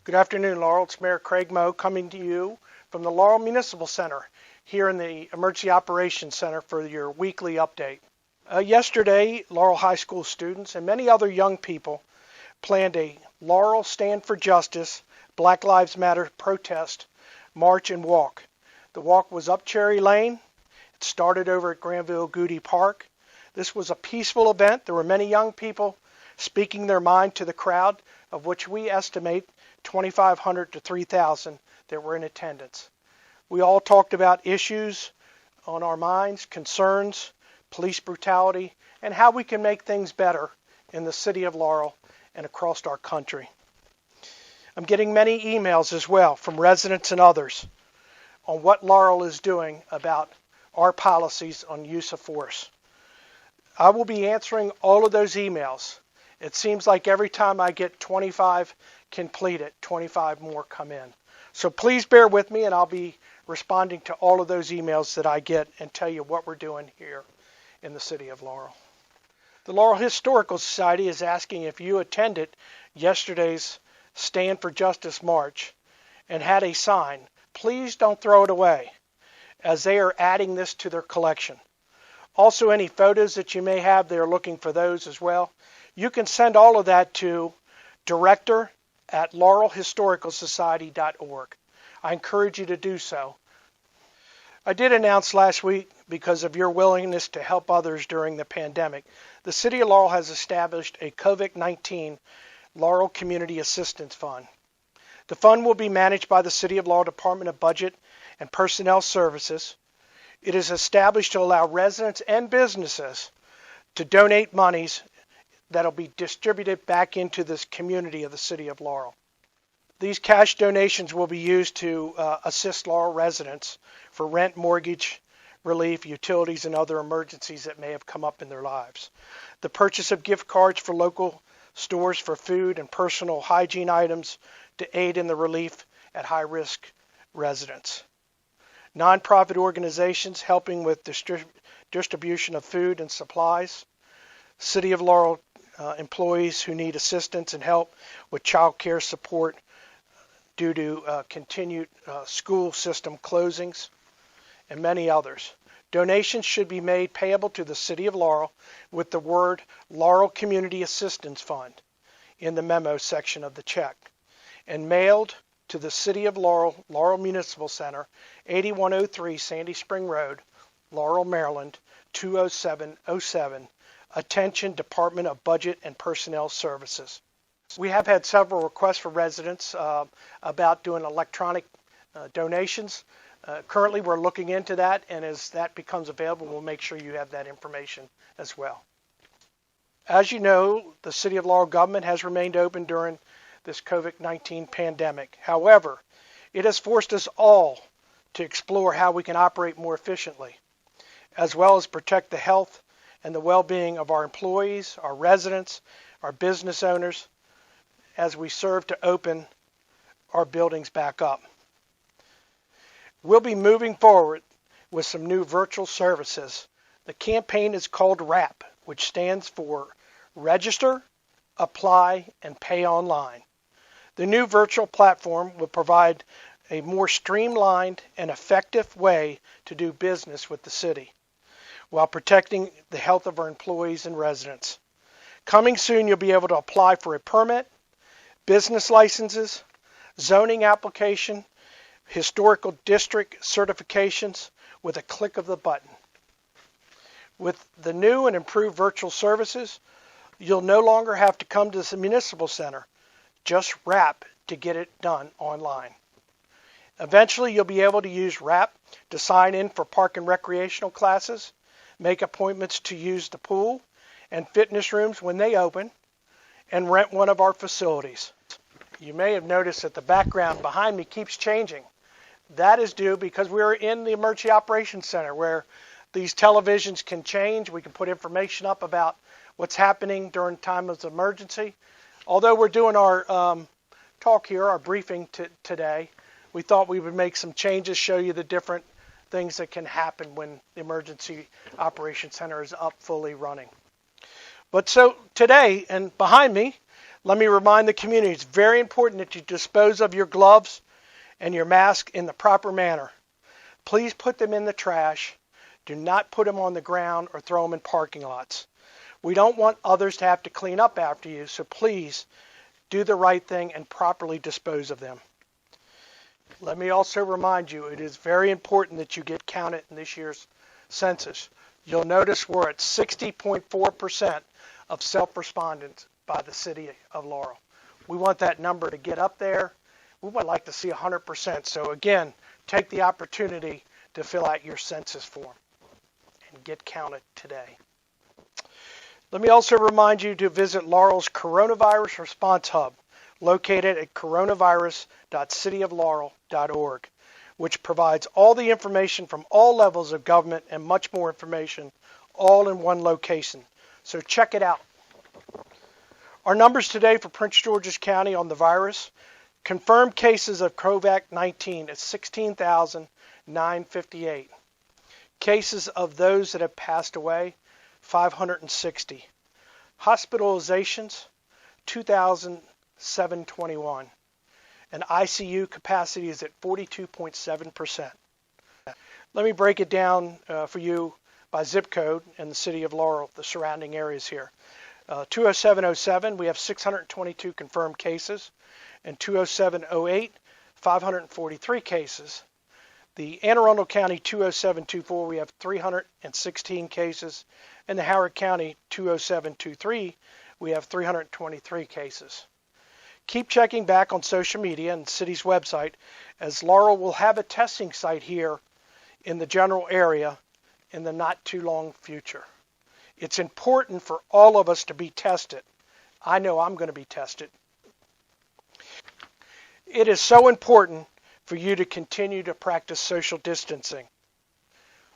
Good afternoon, Laurel. It's Mayor Moe coming to you from the Laurel Municipal Center here in the Emergency Operations Center for your weekly update. Yesterday, Laurel High School students and many other young people planned a Laurel Stand for Justice, Black Lives Matter protest, march and walk. The walk was up Cherry Lane. It started over at Granville Goody Park. This was a peaceful event. There were many young people speaking their mind to the crowd, of which we estimate 2,500 to 3,000 that were in attendance. We all talked about issues on our minds, concerns, police brutality, and how we can make things better in the city of Laurel and across our country. I'm getting many emails as well from residents and others on what Laurel is doing about our policies on use of force. I will be answering all of those emails. It seems like every time I get 25 completed, 25 more come in. So please bear with me, and I'll be responding to all of those emails that I get and tell you what we're doing here in the city of Laurel. The Laurel Historical Society is asking if you attended yesterday's Stand for Justice March and had a sign. Please don't throw it away, as they are adding this to their collection. Also, any photos that you may have, they are looking for those as well. You can send all of that to director@laurelhistoricalsociety.org. I encourage you to do so. I did announce last week, because of your willingness to help others during the pandemic, the City of Laurel has established a COVID-19 Laurel Community Assistance Fund. The fund will be managed by the City of Laurel Department of Budget and Personnel Services. It is established to allow residents and businesses to donate monies that will be distributed back into this community of the City of Laurel. These cash donations will be used to assist Laurel residents for rent, mortgage relief, utilities, and other emergencies that may have come up in their lives. The purchase of gift cards for local stores for food and personal hygiene items to aid in the relief at high-risk residents. Nonprofit organizations helping with distribution of food and supplies. City of Laurel employees who need assistance and help with child care support due to continued school system closings, and many others. Donations should be made payable to the City of Laurel with the word Laurel Community Assistance Fund in the memo section of the check, and mailed to the City of Laurel, Laurel Municipal Center, 8103 Sandy Spring Road, Laurel, Maryland, 20707. Attention, Department of Budget and Personnel Services. We have had several requests from residents about doing electronic donations. Currently, we're looking into that, and as that becomes available, we'll make sure you have that information as well. As you know, the City of Laurel government has remained open during this COVID-19 pandemic. However, it has forced us all to explore how we can operate more efficiently, as well as protect the health and the well-being of our employees, our residents, our business owners, as we serve to open our buildings back up. We'll be moving forward with some new virtual services. The campaign is called RAP, which stands for Register, Apply, and Pay Online. The new virtual platform will provide a more streamlined and effective way to do business with the city, while protecting the health of our employees and residents. Coming soon, you'll be able to apply for a permit, business licenses, zoning application, historical district certifications with a click of the button. With the new and improved virtual services, you'll no longer have to come to the municipal center. Just RAP to get it done online. Eventually, you'll be able to use RAP to sign in for park and recreational classes, make appointments to use the pool and fitness rooms when they open, and rent one of our facilities. You may have noticed that the background behind me keeps changing. That is due because we're in the Emergency Operations Center where these televisions can change. We can put information up about what's happening during time of emergency. Although we're doing our talk here, our briefing today, we thought we would make some changes, show you the different things that can happen when the Emergency Operations Center is up fully running. But so today, and behind me, let me remind the community, it's very important that you dispose of your gloves and your mask in the proper manner. Please put them in the trash. Do not put them on the ground or throw them in parking lots. We don't want others to have to clean up after you, so please do the right thing and properly dispose of them. Let me also remind you, it is very important that you get counted in this year's census. You'll notice we're at 60.4% of self-respondents by the City of Laurel. We want that number to get up there. We would like to see 100%. So again, take the opportunity to fill out your census form and get counted today. Let me also remind you to visit Laurel's Coronavirus Response Hub, located at coronavirus.cityoflaurel.org, which provides all the information from all levels of government and much more information all in one location. So check it out. Our numbers today for Prince George's County on the virus: confirmed cases of COVID-19 at 16,958. Cases of those that have passed away, 560. Hospitalizations, 2,721. And ICU capacity is at 42.7%. Let me break it down for you by zip code in the City of Laurel, the surrounding areas here. 20707, we have 622 confirmed cases. And 20708, 543 cases. The Anne Arundel County 20724, we have 316 cases. And the Howard County 20723, we have 323 cases. Keep checking back on social media and the city's website, as Laurel will have a testing site here in the general area in the not too long future. It's important for all of us to be tested. I know I'm going to be tested. It is so important for you to continue to practice social distancing.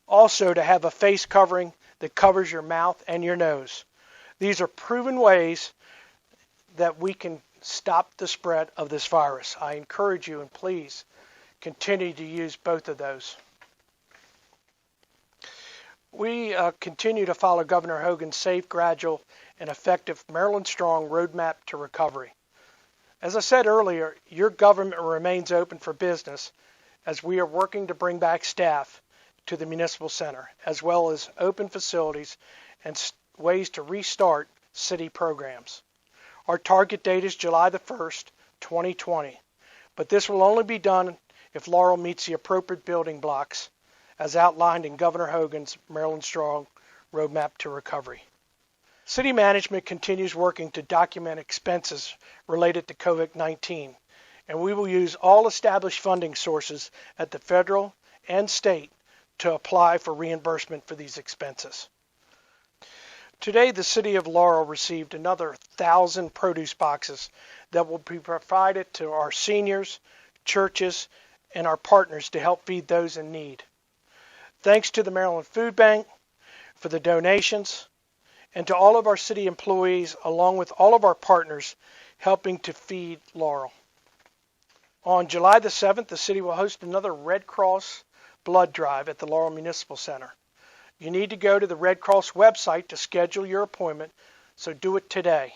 Also, to have a face covering that covers your mouth and your nose. These are proven ways that we can stop the spread of this virus. I encourage you, and please continue to use both of those. We continue to follow Governor Hogan's safe, gradual, and effective Maryland Strong roadmap to recovery. As I said earlier, your government remains open for business as we are working to bring back staff to the municipal center, as well as open facilities and ways to restart city programs. Our target date is July the 1st, 2020, but this will only be done if Laurel meets the appropriate building blocks as outlined in Governor Hogan's Maryland Strong Roadmap to Recovery. City management continues working to document expenses related to COVID-19, and we will use all established funding sources at the federal and state to apply for reimbursement for these expenses. Today, the City of Laurel received another 1,000 produce boxes that will be provided to our seniors, churches, and our partners to help feed those in need. Thanks to the Maryland Food Bank for the donations, and to all of our city employees, along with all of our partners, helping to feed Laurel. On July the 7th, the city will host another Red Cross blood drive at the Laurel Municipal Center. You need to go to the Red Cross website to schedule your appointment, so do it today.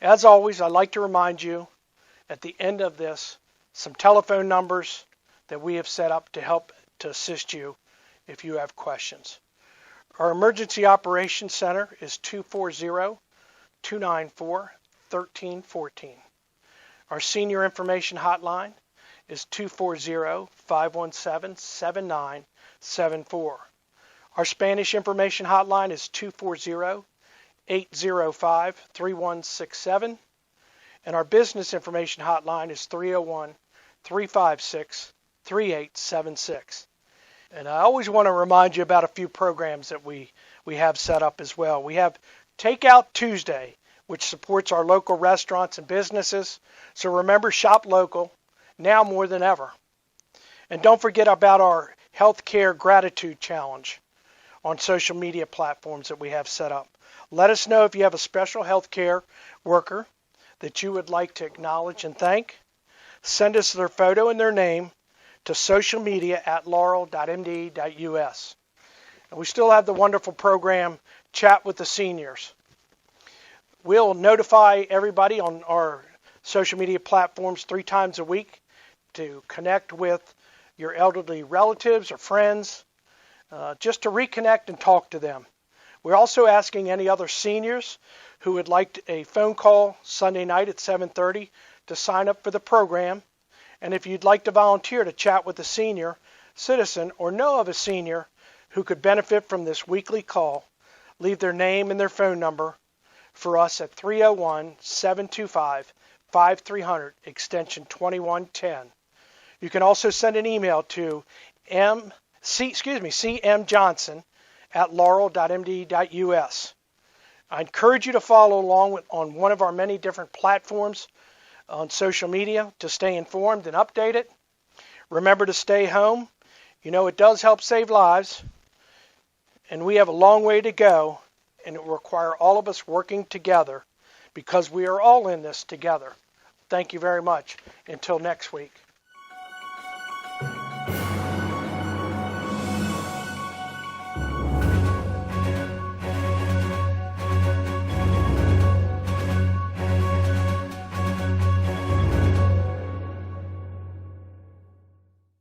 As always, I'd like to remind you at the end of this some telephone numbers that we have set up to help to assist you if you have questions. Our Emergency Operations Center is 240-294-1314. Our Senior Information Hotline is 240-517-7974. Our Spanish Information Hotline is 240-805-3167. And our Business Information Hotline is 301-356-3876. And I always want to remind you about a few programs that we have set up as well. We have Takeout Tuesday, which supports our local restaurants and businesses. So remember, shop local, now more than ever. And don't forget about our Healthcare Gratitude Challenge on social media platforms that we have set up. Let us know if you have a special healthcare worker that you would like to acknowledge and thank. Send us their photo and their name to socialmedia@laurel.md.us. And we still have the wonderful program, Chat with the Seniors. We'll notify everybody on our social media platforms 3 times a week to connect with your elderly relatives or friends, just to reconnect and talk to them. We're also asking any other seniors who would like a phone call Sunday night at 7:30 to sign up for the program. And if you'd like to volunteer to chat with a senior citizen or know of a senior who could benefit from this weekly call, leave their name and their phone number for us at 301-725-5300, extension 2110. You can also send an email to cmjohnson@laurel.md.us. I encourage you to follow along on one of our many different platforms on social media to stay informed and updated. Remember to stay home. You know, it does help save lives, and we have a long way to go, and it will require all of us working together because we are all in this together. Thank you very much. Until next week.